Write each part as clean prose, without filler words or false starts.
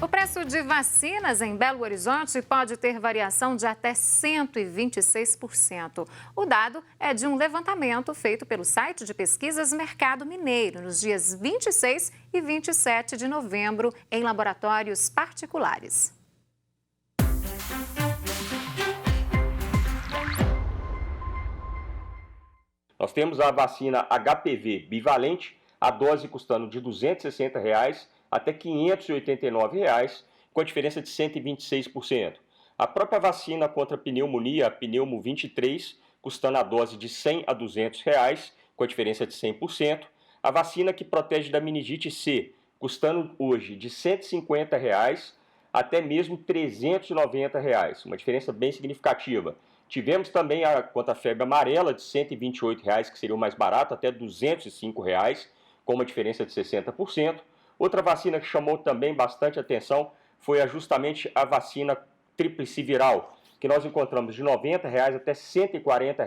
O preço de vacinas em Belo Horizonte pode ter variação de até 126%. O dado é de um levantamento feito pelo site de pesquisas Mercado Mineiro nos dias 26 e 27 de novembro em laboratórios particulares. Nós temos a vacina HPV bivalente, a dose custando de R$ 260 até R$ 589, com a diferença de 126%. A própria vacina contra a pneumonia, a Pneumo 23, custando a dose de R$ 100 a R$ 200, com a diferença de 100%. A vacina que protege da meningite C, custando hoje de R$ 150 até mesmo R$ 390, uma diferença bem significativa. Tivemos também a contra a febre amarela de R$ 128, que seria o mais barato, até R$ 205, com uma diferença de 60%. Outra vacina que chamou também bastante atenção foi justamente a vacina tríplice viral, que nós encontramos de R$ 90 até R$ 140,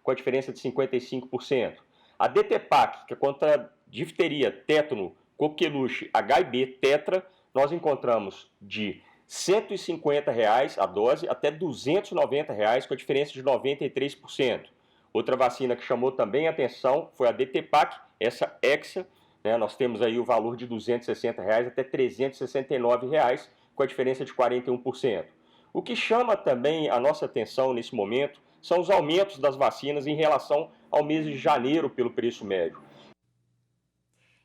com a diferença de 55%. A DTPAC, que é contra difteria, tétano, coqueluche, HIV, tetra, nós encontramos de R$ 150 a dose até R$ 290, com a diferença de 93%. Outra vacina que chamou também atenção foi a DTPAC, essa Hexa, nós temos aí o valor de R$ 260 até R$ 369, com a diferença de 41%. O que chama também a nossa atenção nesse momento são os aumentos das vacinas em relação ao mês de janeiro pelo preço médio.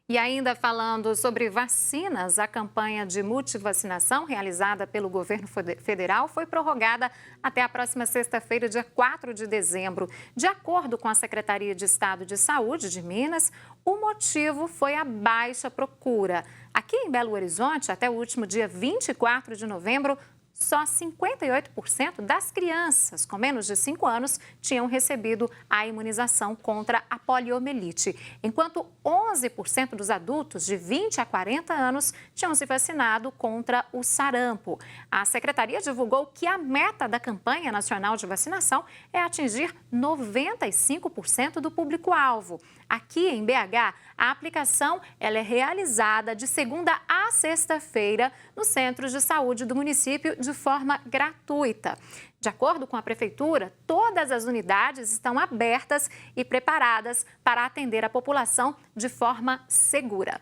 E ainda falando sobre vacinas, a campanha de multivacinação realizada pelo governo federal foi prorrogada até a próxima sexta-feira, dia 4 de dezembro. De acordo com a Secretaria de Estado de Saúde de Minas, o motivo foi a baixa procura. Aqui em Belo Horizonte, até o último dia 24 de novembro, só 58% das crianças com menos de 5 anos tinham recebido a imunização contra a poliomielite, enquanto 11% dos adultos de 20 a 40 anos tinham se vacinado contra o sarampo. A secretaria divulgou que a meta da campanha nacional de vacinação é atingir 95% do público-alvo. Aqui em BH, a aplicação ela é realizada de segunda a sexta-feira nos centros de saúde do município de forma gratuita. De acordo com a Prefeitura, todas as unidades estão abertas e preparadas para atender a população de forma segura.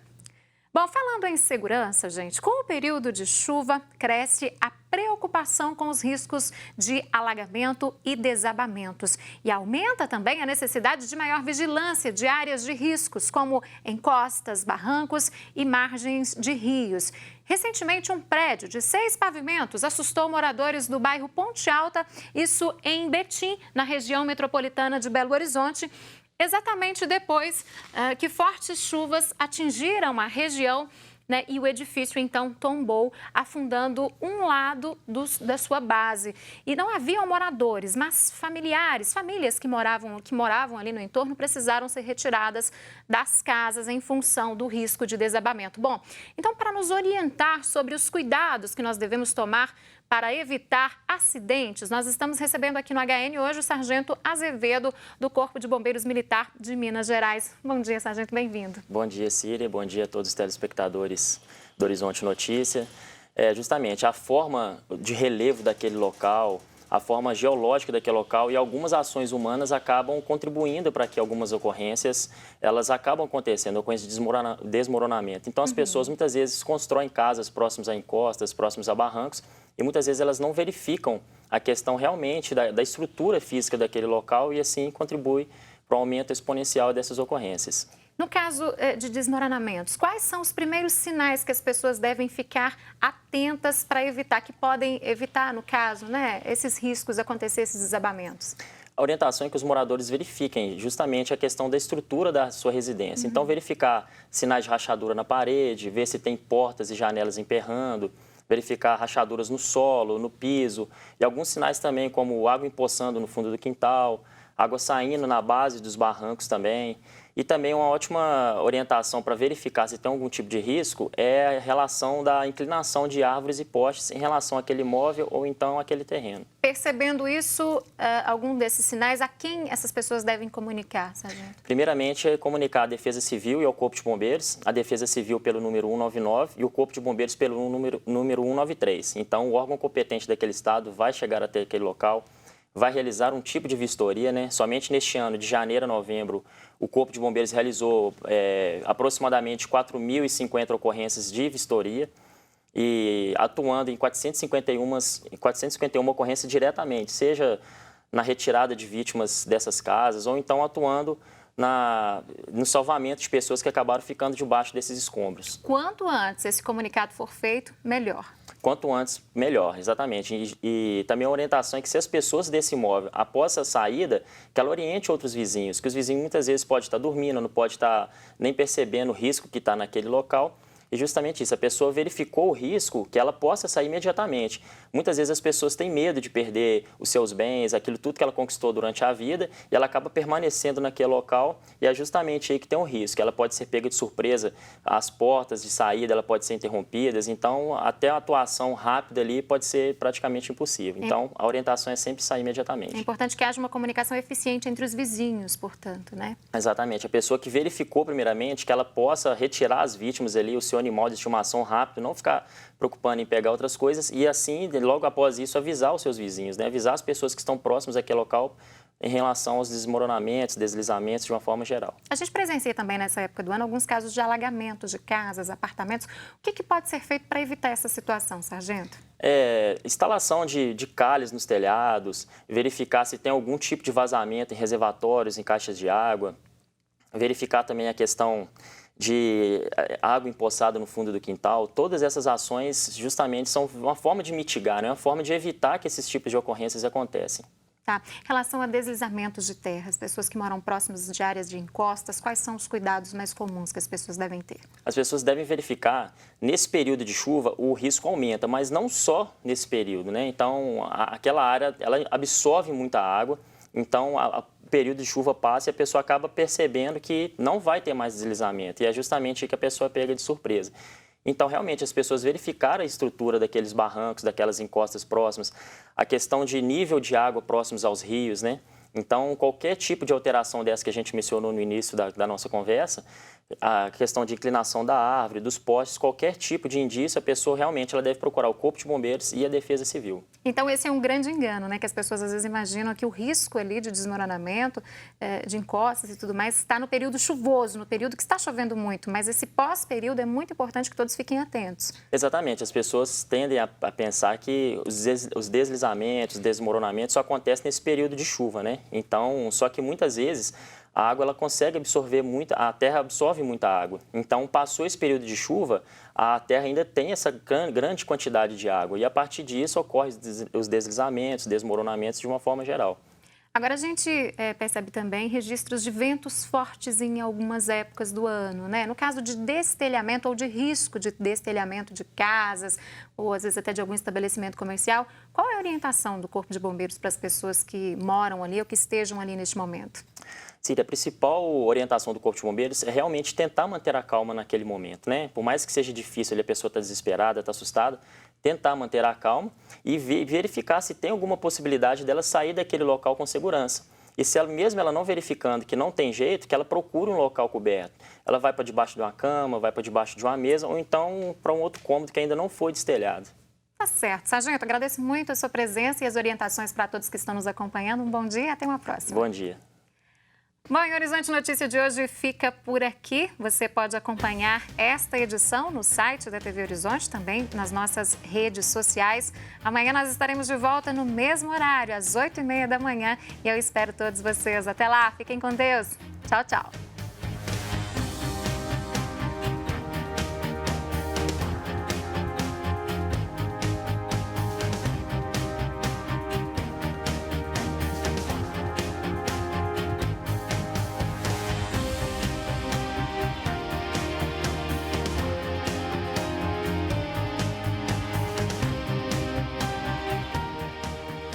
Bom, falando em segurança, gente, com o período de chuva, cresce a preocupação com os riscos de alagamento e desabamentos. E aumenta também a necessidade de maior vigilância de áreas de riscos, como encostas, barrancos e margens de rios. Recentemente, um prédio de 6 pavimentos assustou moradores do bairro Ponte Alta, isso em Betim, na região metropolitana de Belo Horizonte, exatamente depois que fortes chuvas atingiram a região, né, e o edifício então tombou, afundando um lado da sua base. E não haviam moradores, mas famílias que moravam ali no entorno precisaram ser retiradas das casas em função do risco de desabamento. Bom, então para nos orientar sobre os cuidados que nós devemos tomar para evitar acidentes, nós estamos recebendo aqui no HN hoje o Sargento Azevedo, do Corpo de Bombeiros Militar de Minas Gerais. Bom dia, Sargento, bem-vindo. Bom dia, Síria. Bom dia a todos os telespectadores do Horizonte Notícia. Justamente a forma de relevo daquele local, a forma geológica daquele local e algumas ações humanas acabam contribuindo para que algumas ocorrências elas acabam acontecendo, ocorrências de desmoronamento. Então, as pessoas muitas vezes constroem casas próximas a encostas, próximas a barrancos, e muitas vezes elas não verificam a questão realmente da estrutura física daquele local e assim contribui para o aumento exponencial dessas ocorrências. No caso de desmoronamentos, quais são os primeiros sinais que as pessoas devem ficar atentas para evitar, que podem evitar, no caso, né, esses riscos de acontecer, esses desabamentos? A orientação é que os moradores verifiquem justamente a questão da estrutura da sua residência. Então, verificar sinais de rachadura na parede, ver se tem portas e janelas emperrando, verificar rachaduras no solo, no piso e alguns sinais também como água empoçando no fundo do quintal, água saindo na base dos barrancos também. E também uma ótima orientação para verificar se tem algum tipo de risco é a relação da inclinação de árvores e postes em relação àquele imóvel ou então àquele terreno. Percebendo isso, algum desses sinais, a quem essas pessoas devem comunicar, sargento? Primeiramente, é comunicar a Defesa Civil e ao Corpo de Bombeiros, a Defesa Civil pelo número 199 e o Corpo de Bombeiros pelo número 193. Então, o órgão competente daquele estado vai chegar até aquele local, vai realizar um tipo de vistoria, né? Somente neste ano, de janeiro a novembro, o Corpo de Bombeiros realizou aproximadamente 4.050 ocorrências de vistoria e atuando em 451 ocorrências diretamente, seja na retirada de vítimas dessas casas ou então atuando no salvamento de pessoas que acabaram ficando debaixo desses escombros. Quanto antes esse comunicado for feito, melhor. Quanto antes, melhor, exatamente. E também a orientação é que se as pessoas desse imóvel, após a saída, que ela oriente outros vizinhos, que os vizinhos muitas vezes podem estar dormindo, não pode estar nem percebendo o risco que está naquele local. E justamente isso, a pessoa verificou o risco que ela possa sair imediatamente. Muitas vezes as pessoas têm medo de perder os seus bens, aquilo tudo que ela conquistou durante a vida, e ela acaba permanecendo naquele local, e é justamente aí que tem um risco. Ela pode ser pega de surpresa, as portas de saída ela pode ser interrompidas, então até a atuação rápida ali pode ser praticamente impossível. Então a orientação é sempre sair imediatamente. É importante que haja uma comunicação eficiente entre os vizinhos, portanto, né? Exatamente. A pessoa que verificou primeiramente que ela possa retirar as vítimas ali, o seu animal de estimação rápido, não ficar preocupando em pegar outras coisas e assim, logo após isso, avisar os seus vizinhos, né? Avisar as pessoas que estão próximas àquele local em relação aos desmoronamentos, deslizamentos de uma forma geral. A gente presencia também nessa época do ano alguns casos de alagamento de casas, apartamentos. O que pode ser feito para evitar essa situação, sargento? Instalação de calhas nos telhados, verificar se tem algum tipo de vazamento em reservatórios, em caixas de água, verificar também a questão de água empoçada no fundo do quintal. Todas essas ações justamente são uma forma de mitigar, né? Uma forma de evitar que esses tipos de ocorrências aconteçam. Tá. Em relação a deslizamentos de terras, pessoas que moram próximas de áreas de encostas, quais são os cuidados mais comuns que as pessoas devem ter? As pessoas devem verificar, nesse período de chuva, o risco aumenta, mas não só nesse período, né? Então, aquela área, ela absorve muita água, então o período de chuva passa e a pessoa acaba percebendo que não vai ter mais deslizamento, e é justamente aí que a pessoa pega de surpresa. Então, realmente, as pessoas verificaram a estrutura daqueles barrancos, daquelas encostas próximas, a questão de nível de água próximos aos rios, né? Então, qualquer tipo de alteração dessa que a gente mencionou no início da nossa conversa, a questão de inclinação da árvore, dos postes, qualquer tipo de indício, a pessoa realmente ela deve procurar o Corpo de Bombeiros e a Defesa Civil. Então, esse é um grande engano, né? Que as pessoas às vezes imaginam que o risco ali de desmoronamento, de encostas e tudo mais, está no período chuvoso, no período que está chovendo muito. Mas esse pós-período é muito importante que todos fiquem atentos. Exatamente. As pessoas tendem a pensar que os deslizamentos, desmoronamentos só acontecem nesse período de chuva, né? Então, só que muitas vezes a água ela consegue absorver a terra absorve muita água. Então, passou esse período de chuva, a terra ainda tem essa grande quantidade de água e a partir disso ocorrem os deslizamentos, desmoronamentos de uma forma geral. Agora, a gente percebe também registros de ventos fortes em algumas épocas do ano, né? No caso de destelhamento ou de risco de destelhamento de casas ou às vezes até de algum estabelecimento comercial, qual é a orientação do Corpo de Bombeiros para as pessoas que moram ali ou que estejam ali neste momento? Sim, a principal orientação do Corpo de Bombeiros é realmente tentar manter a calma naquele momento, né? Por mais que seja difícil, a pessoa está desesperada, está assustada, tentar manter a calma e verificar se tem alguma possibilidade dela sair daquele local com segurança. E se mesmo ela não verificando que não tem jeito, que ela procure um local coberto. Ela vai para debaixo de uma cama, vai para debaixo de uma mesa ou então para um outro cômodo que ainda não foi destelhado. Tá certo. Sargento, agradeço muito a sua presença e as orientações para todos que estão nos acompanhando. Um bom dia e até uma próxima. Bom dia. Bom, e o Horizonte Notícia de hoje fica por aqui. Você pode acompanhar esta edição no site da TV Horizonte, também nas nossas redes sociais. Amanhã nós estaremos de volta no mesmo horário, às 8h30 da manhã. E eu espero todos vocês. Até lá, fiquem com Deus. Tchau, tchau.